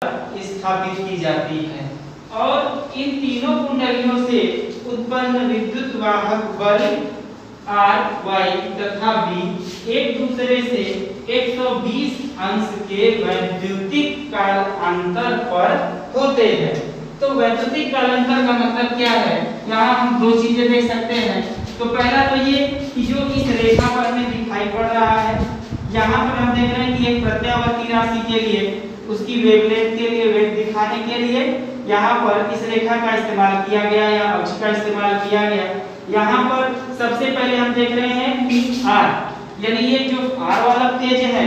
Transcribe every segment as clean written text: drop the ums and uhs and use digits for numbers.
स्थापित की जाती है और इन तीनों कुंडलियों से उत्पन्न विद्युत वाहक बल R, Y तथा B एक दूसरे से 120 अंश के वैद्युतिक कालांतर पर होते हैं। तो वैद्युतिक कालांतर का मतलब क्या है? यहाँ हम दो चीजें देख सकते हैं। तो पहला तो ये कि जो इस रेखा पर में दिखाई पड़ रहा है, यहाँ पर हम देख रहे हैं कि एक प्रत्यावर्ती राशि के लिए उसकी वेवलेंथ के लिए वेग दिखाने के लिए यहाँ पर इस रेखा का इस्तेमाल किया गया या अक्ष का इस्तेमाल किया गया। यहाँ पर सबसे पहले हम देख रहे हैं कि R, यानी ये जो R वाला फेज है,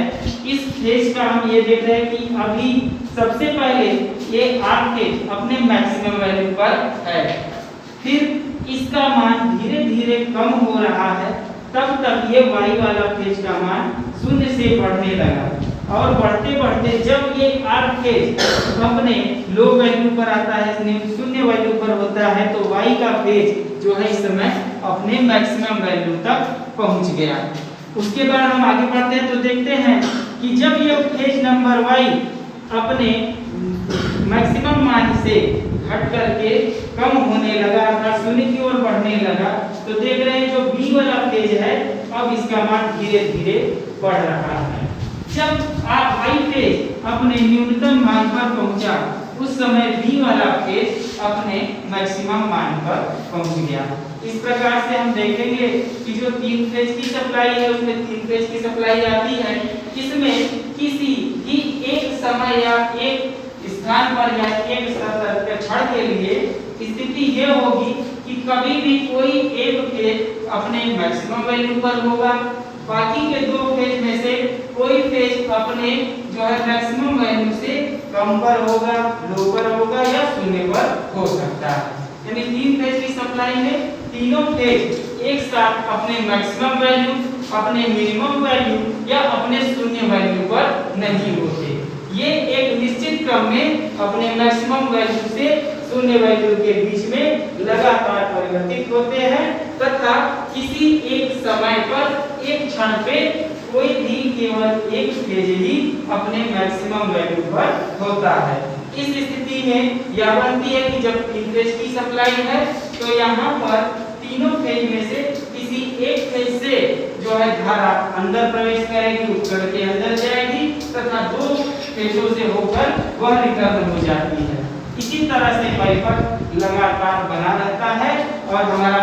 इस फेज का हम ये देख रहे हैं कि अभी सबसे पहले ये R फेज अपने मैक्सिमम वैल्यू पर है, फिर इसका मान धीरे धीरे कम हो रहा है, तब तक ये Y वाला फेज का मान शून्य से बढ़ने लगा और बढ़ते बढ़ते जब ये R फेज अपने लो वैल्यू पर आता है, शून्य वैल्यू पर होता है, तो Y का फेज जो है इस समय अपने मैक्सिमम वैल्यू तक पहुंच गया। उसके बाद हम आगे बढ़ते हैं तो देखते हैं कि जब ये फेज नंबर Y अपने मैक्सिमम मान से घट करके कम होने लगा अर्थात शून्य की ओर बढ़ने लगा, तो देख रहे हैं जो B वाला फेज है अब इसका मान धीरे धीरे बढ़ रहा है। जब Y फेज अपने न्यूनतम मान पर पहुंचा, उस समय B वाला फेज अपने मैक्सिमम मान पर पहुंच गया। इस प्रकार से हम देखेंगे कि जो तीन फेज की सप्लाई है उसमें तीन फेज की सप्लाई आती है। इसमें किसी भी एक समय या एक स्थान पर या एक क्षण के लिए स्थिति ये होगी कि कभी भी कोई एक फेज अपने मैक्सिमम वैल्यू पर होगा, बाकी के दो फेज में से कोई फेज अपने जो है मैक्सिमम वैल्यू से कम पर होगा, लो पर होगा या शून्य पर हो सकता है। यानी तीन फेज की सप्लाई में तीनों फेज एक साथ अपने मैक्सिमम वैल्यू, अपने मिनिमम वैल्यू या अपने शून्य वैल्यू पर नहीं होते। ये एक निश्चित क्रम में अपने मैक्सिमम वैल्यू से शून्य वैल्यू के बीच में लगातार परिवर्तित होते हैं तथा किसी एक समय पर एक क्षण पे कोई भी केवल एक फेज ही अपने मैक्सिमम वैल्यू पर होता है। इस स्थिति में यह बनती है कि जब तीन फेज की सप्लाई है तो यहाँ पर तीनों फेज में से किसी एक फेज से जो है धारा अंदर प्रवेश करेगी, उपकरण के अंदर जाएगी तथा दो फेजों से होकर वह रिटर्न हो जाती है। इसी तरह से परिपथ लगातार बना रहता है और हमारा